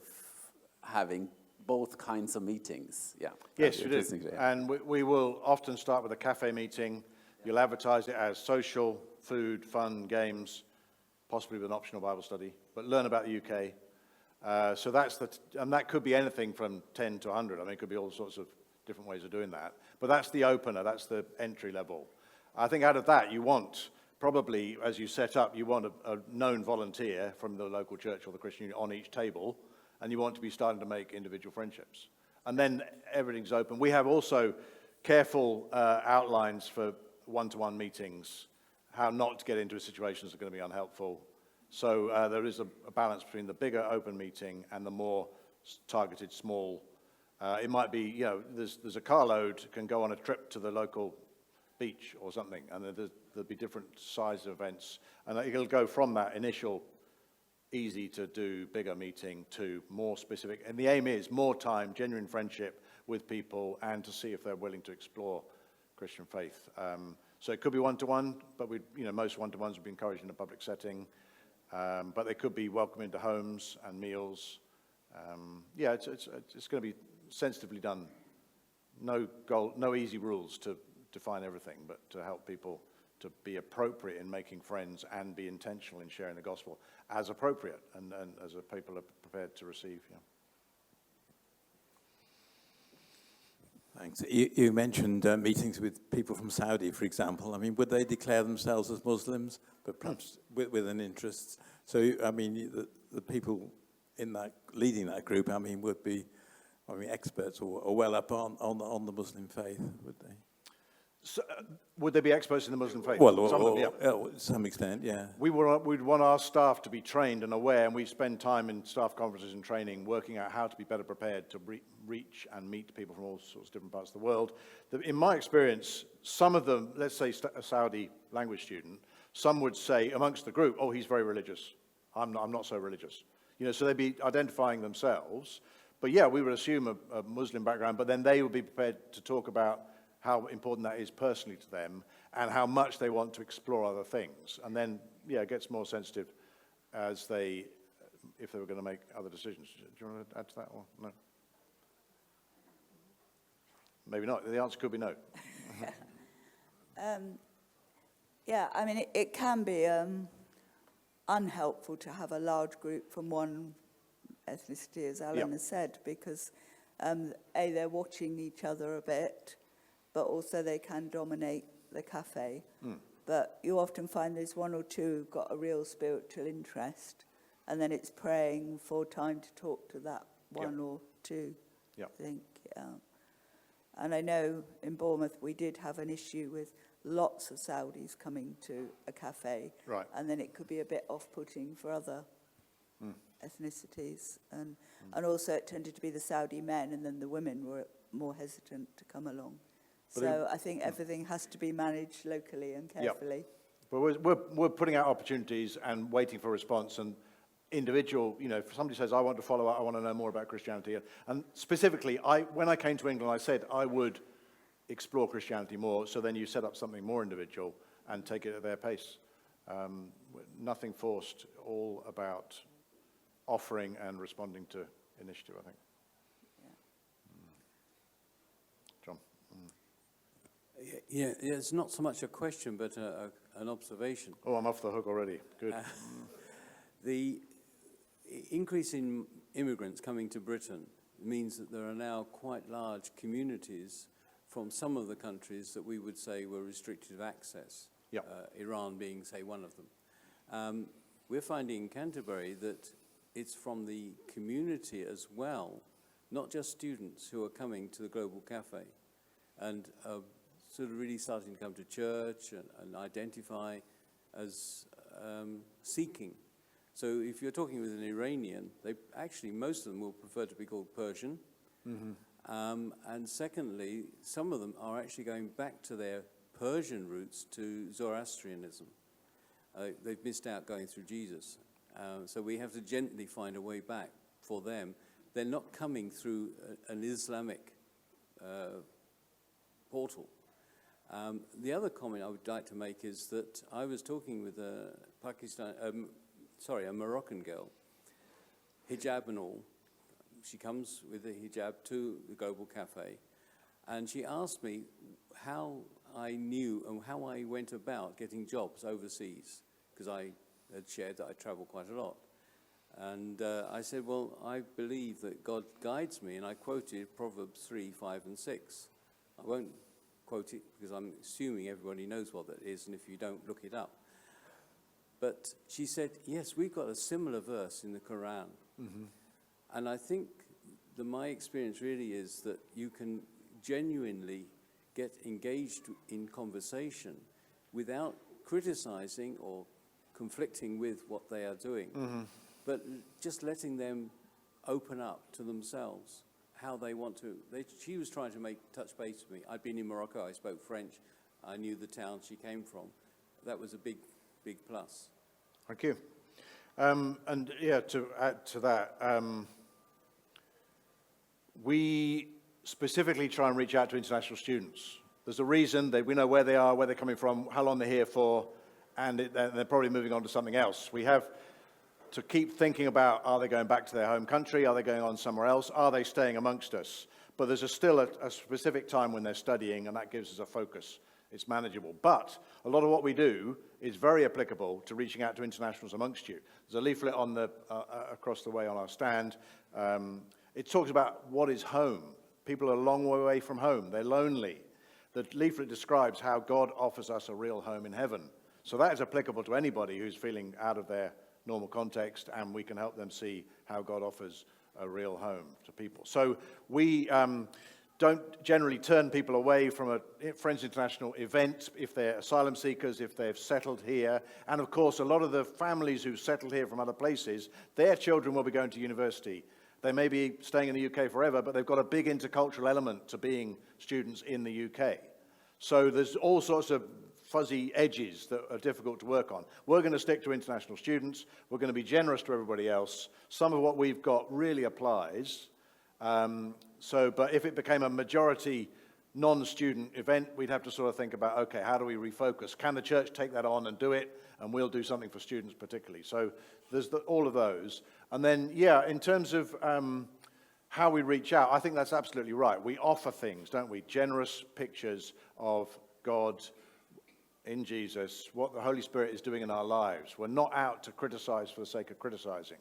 having both kinds of meetings. Yes, we do. And we will often start with a cafe meeting. You'll advertise it as social, food, fun, games, possibly with an optional Bible study, but learn about the UK. So that's and that could be anything from 10 to 100. I mean, it could be all sorts of different ways of doing that. But that's the opener, that's the entry level. I think out of that, you want, probably, as you set up, you want a known volunteer from the local church or the Christian Union on each table, and you want to be starting to make individual friendships. And then everything's open. We have also careful outlines for one-to-one meetings, how not to get into situations that are going to be unhelpful. So there is a balance between the bigger open meeting and the more targeted small. It might be, there's a carload can go on a trip to the local beach or something, and there'll be different size events, and it'll go from that initial easy to do bigger meeting to more specific, and the aim is more time, genuine friendship with people, and to see if they're willing to explore Christian faith. So it could be one-to-one, but most one-to-ones would be encouraged in a public setting, but they could be welcome into homes and meals. It's going to be sensitively done. No easy rules to define everything, but to help people to be appropriate in making friends and be intentional in sharing the gospel as appropriate and as people are prepared to receive. Thanks. You mentioned meetings with people from Saudi, for example. I mean, would they declare themselves as Muslims, but perhaps with an interest? So, I mean, the people in that leading that group, I mean, would be, experts or well up on the Muslim faith, would they? So, would there be experts in the Muslim faith? Well, Some of them, yeah. to some extent, yeah. We'd want our staff to be trained and aware, and we spend time in staff conferences and training working out how to be better prepared to reach and meet people from all sorts of different parts of the world. In my experience, some of them, let's say a Saudi language student, some would say amongst the group, oh, he's very religious. I'm not so religious. You know, so they'd be identifying themselves. But yeah, we would assume a Muslim background, but then they would be prepared to talk about how important that is personally to them and how much they want to explore other things. And then, yeah, it gets more sensitive if they were going to make other decisions. Do you want to add to that or no? Maybe not. The answer could be no. Yeah, I mean, it can be unhelpful to have a large group from one ethnicity, as Alan has said, because they're watching each other a bit, but also they can dominate the cafe. But you often find there's one or two who've got a real spiritual interest, and then it's praying for time to talk to that one or two, I think. And I know in Bournemouth we did have an issue with lots of Saudis coming to a cafe, and then it could be a bit off-putting for other ethnicities. And also it tended to be the Saudi men, and then the women were more hesitant to come along. So I think everything has to be managed locally and carefully. But we're putting out opportunities and waiting for a response, and individual, you know, if somebody says, I want to follow up, I want to know more about Christianity. And specifically, when I came to England, I said I would explore Christianity more, so then you set up something more individual and take it at their pace. Nothing forced, all about offering and responding to initiative, I think. John? Yeah, it's not so much a question, but an observation. Oh, I'm off the hook already. Good. The increase in immigrants coming to Britain means that there are now quite large communities from some of the countries that we would say were restricted of access, Iran being, say, one of them. We're finding in Canterbury that it's from the community as well, not just students who are coming to the Global Cafe and sort of really starting to come to church and identify as seeking. So if you're talking with an Iranian, most of them will prefer to be called Persian. And secondly, some of them are actually going back to their Persian roots to Zoroastrianism. They've missed out going through Jesus. So we have to gently find a way back for them. They're not coming through an Islamic portal. The other comment I would like to make is that I was talking with a Moroccan girl, hijab and all. She comes with a hijab to the Global Cafe, and she asked me how I knew and how I went about getting jobs overseas, because I had shared that I travel quite a lot. And I said, well, I believe that God guides me, and I quoted Proverbs 3, 5, and 6. I won't quote it because I'm assuming everybody knows what that is, and if you don't, look it up. But she said, yes, we've got a similar verse in the Quran. And I think that my experience really is that you can genuinely get engaged in conversation without criticizing or conflicting with what they are doing, but just letting them open up to themselves how they want to. She was trying to touch base with me. I'd been in Morocco, I spoke French, I knew the town she came from. That was a big plus. Thank you. And yeah, to add to that, we specifically try and reach out to international students. There's a reason that we know where they are, where they're coming from, how long they're here for, and they're probably moving on to something else. We have to keep thinking about, are they going back to their home country? Are they going on somewhere else? Are they staying amongst us? But there's still a specific time when they're studying, and that gives us a focus. It's manageable. But a lot of what we do is very applicable to reaching out to internationals amongst you. There's a leaflet on across the way on our stand. It talks about what is home. People are a long way away from home. They're lonely. The leaflet describes how God offers us a real home in heaven. So that is applicable to anybody who's feeling out of their normal context, and we can help them see how God offers a real home to people. So we don't generally turn people away from a Friends International event if they're asylum seekers, if they've settled here. And of course, a lot of the families who've settled here from other places, their children will be going to university. They may be staying in the UK forever, but they've got a big intercultural element to being students in the UK. So there's all sorts of fuzzy edges that are difficult to work on. We're going to stick to international students. We're going to be generous to everybody else. Some of what we've got really applies. But if it became a majority non-student event, we'd have to sort of think about, okay, how do we refocus? Can the church take that on and do it? And we'll do something for students particularly. So there's all of those. And then, yeah, in terms of how we reach out, I think that's absolutely right. We offer things, don't we? Generous pictures of God in Jesus, what the Holy Spirit is doing in our lives. We're not out to criticize for the sake of criticizing.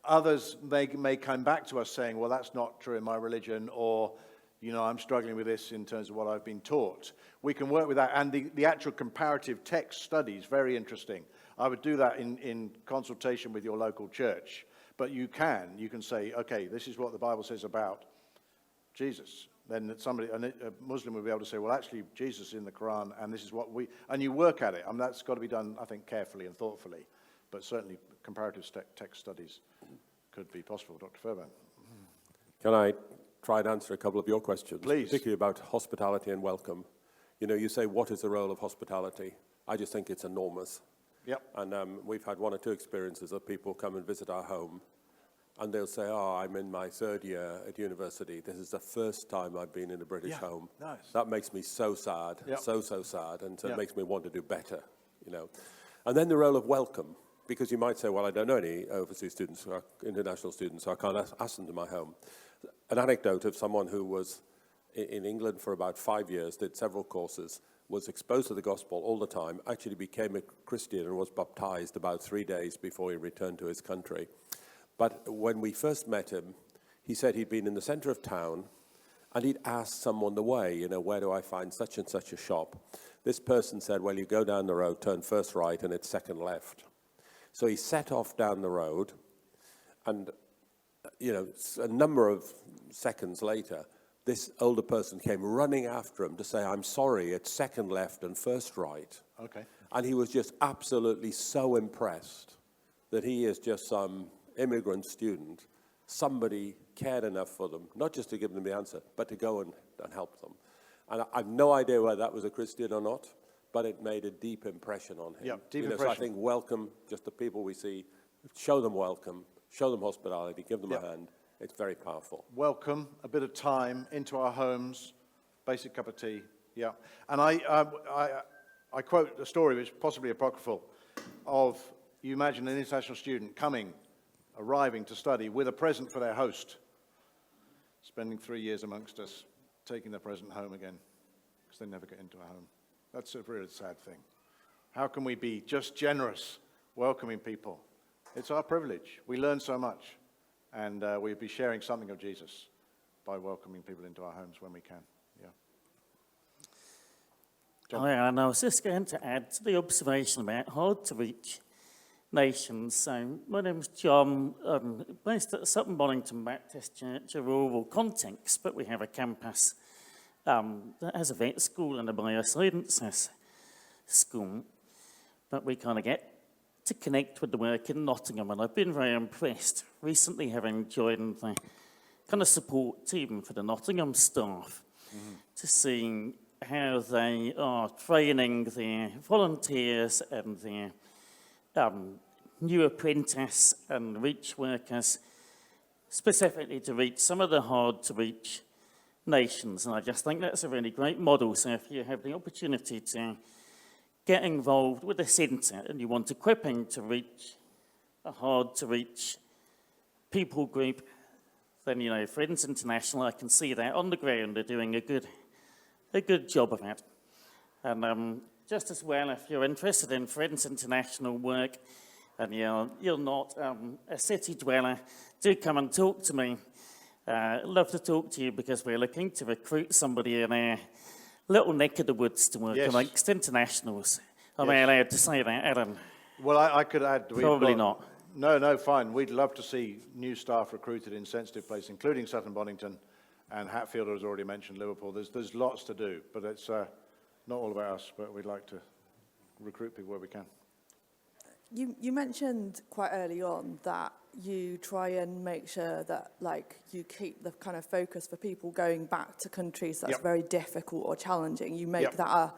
Others, they may come back to us saying, well, that's not true in my religion, or, you know, I'm struggling with this in terms of what I've been taught. We can work with that, and the actual comparative text study is very interesting. I would do that in consultation with your local church, but you can say, okay, this is what the Bible says about Jesus. Then a Muslim would be able to say, well, actually, Jesus is in the Quran, and this is what and you work at it. I mean, that's got to be done, I think, carefully and thoughtfully, but certainly comparative text studies could be possible. Dr. Fairbairn. Can I try and answer a couple of your questions? Please. Particularly about hospitality and welcome. You know, you say, what is the role of hospitality? I just think it's enormous. Yep. And we've had one or two experiences of people come and visit our home, and they'll say, oh, I'm in my third year at university. This is the first time I've been in a British home. Nice. That makes me so sad, Yep. so sad, and so Yep. it makes me want to do better, you know. And then the role of welcome, because you might say, well, I don't know any overseas students or international students, so I can't ask them to my home. An anecdote of someone who was in England for about 5 years, did several courses, was exposed to the gospel all the time, actually became a Christian and was baptized about 3 days before he returned to his country. But when we first met him, he said he'd been in the center of town and he'd asked someone the way, you know, where do I find such and such a shop? This person said, well, you go down the road, turn first right, and it's second left. So he set off down the road, and, you know, a number of seconds later, this older person came running after him to say, I'm sorry, it's second left and first right. Okay. And he was just absolutely so impressed that he is just some immigrant student. Somebody cared enough for them, not just to give them the answer, but to go and help them. And I've no idea whether that was a Christian or not, but it made a deep impression on him. Yeah, deep So I impression. think welcome, just the people we see, show them welcome, show them hospitality, give them a hand. It's very powerful. Welcome, a bit of time into our homes, basic cup of tea. Yeah. And I quote a story, which is possibly apocryphal, of, you imagine an international student arriving to study with a present for their host, spending 3 years amongst us, taking their present home again, because they never get into our home. That's a really sad thing. How can we be just generous, welcoming people? It's our privilege. We learn so much, and we'll be sharing something of Jesus by welcoming people into our homes when we can. Yeah. John. Hi, and I was just going to add to the observation about hard-to-reach nations. So my name's John, based at Sutton Bonington Baptist Church, a rural context, but we have a campus that has a vet school and a biosciences school. But we kind of get to connect with the work in Nottingham, and I've been very impressed recently having joined the kind of support team for the Nottingham staff to see how they are training their volunteers and their new apprentice and reach workers, specifically to reach some of the hard-to-reach nations. And I just think that's a really great model. So if you have the opportunity to get involved with a centre and you want equipping to reach a hard-to-reach people group, then, you know, Friends International, I can see that on the ground, are doing a good job of it. And just as well, if you're interested in Friends International work and you're not a city dweller, do come and talk to me. I'd love to talk to you because we're looking to recruit somebody in our little neck of the woods to work amongst internationals. Am I allowed to say that, Adam? Well, I could add... Probably not. No, fine. We'd love to see new staff recruited in sensitive places, including Sutton Bonington, And Hatfield has already mentioned Liverpool. There's lots to do, but it's not all about us, but we'd like to recruit people where we can. You mentioned quite early on that you try and make sure that like you keep the kind of focus for people going back to countries that's very difficult or challenging. You make that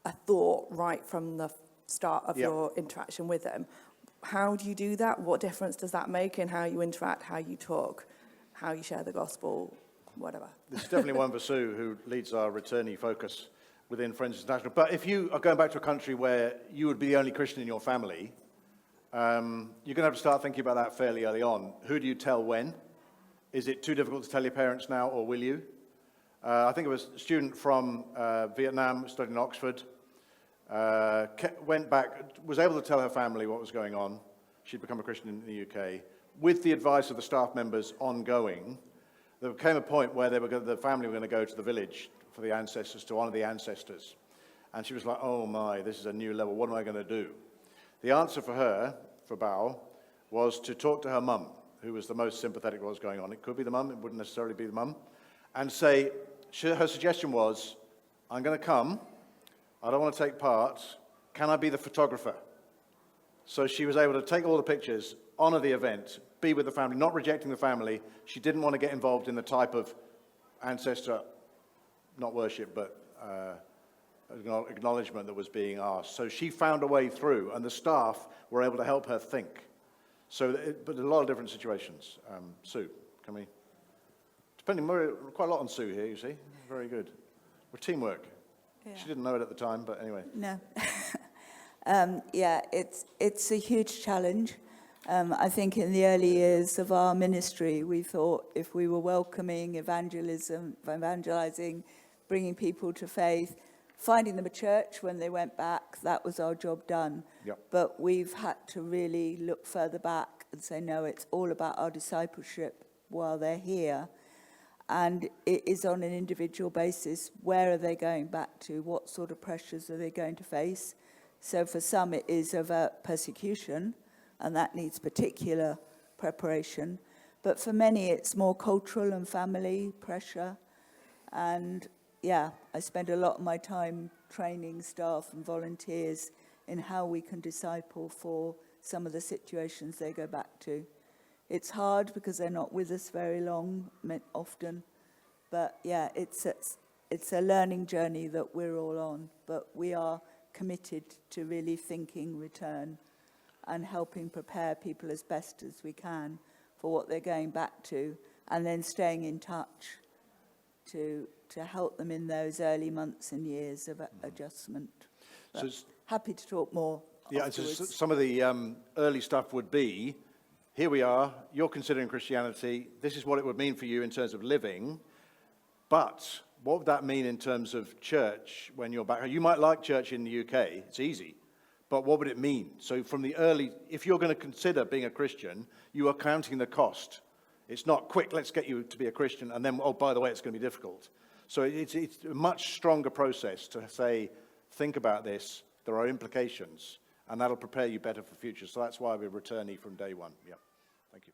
a thought right from the start of your interaction with them. How do you do that? What difference does that make in how you interact, how you talk, how you share the gospel, whatever? This is definitely one for Sue, who leads our returnee focus within Friends International. But if you are going back to a country where you would be the only Christian in your family, you're going to have to start thinking about that fairly early on. Who do you tell when? Is it too difficult to tell your parents now, or will you? I think it was a student from Vietnam, studied in Oxford, went back, was able to tell her family what was going on. She'd become a Christian in the UK. With the advice of the staff members ongoing, there came a point where the family were going to go to the village for the ancestors, to honor the ancestors. And she was like, oh my, this is a new level. What am I going to do? The answer for her, for Bao, was to talk to her mum, who was the most sympathetic to what was going on. It could be the mum, it wouldn't necessarily be the mum. And say, her suggestion was, I'm going to come, I don't want to take part, can I be the photographer? So she was able to take all the pictures, honor the event, be with the family, not rejecting the family. She didn't want to get involved in the type of ancestor, not worship, but acknowledgement that was being asked. So she found a way through, and the staff were able to help her think. So, but a lot of different situations. Sue, can we? Depending more, quite a lot on Sue here, you see. Very good. We're teamwork. Yeah. She didn't know it at the time, but anyway. No. Yeah, it's a huge challenge. I think in the early years of our ministry, we thought if we were welcoming, evangelizing, bringing people to faith, finding them a church when they went back, that was our job done. Yep. But we've had to really look further back and say, no, it's all about our discipleship while they're here. And it is on an individual basis. Where are they going back to? What sort of pressures are they going to face? So for some, it is overt persecution, and that needs particular preparation. But for many, it's more cultural and family pressure. And yeah, I spend a lot of my time training staff and volunteers in how we can disciple for some of the situations they go back to. It's hard because they're not with us very long, often. But yeah, it's a learning journey that we're all on. But we are committed to really thinking return and helping prepare people as best as we can for what they're going back to, and then staying in touch to help them in those early months and years of adjustment. So happy to talk more. Yeah, so some of the early stuff would be, here we are, you're considering Christianity, this is what it would mean for you in terms of living, but what would that mean in terms of church when you're back? You might like church in the UK, it's easy, but what would it mean? So from the early, if you're going to consider being a Christian, you are counting the cost. It's not quick, let's get you to be a Christian, and then, oh, by the way, it's going to be difficult. So it's a much stronger process to say, think about this, there are implications, and that'll prepare you better for future. So that's why we're returnee from day one. Yeah, thank you.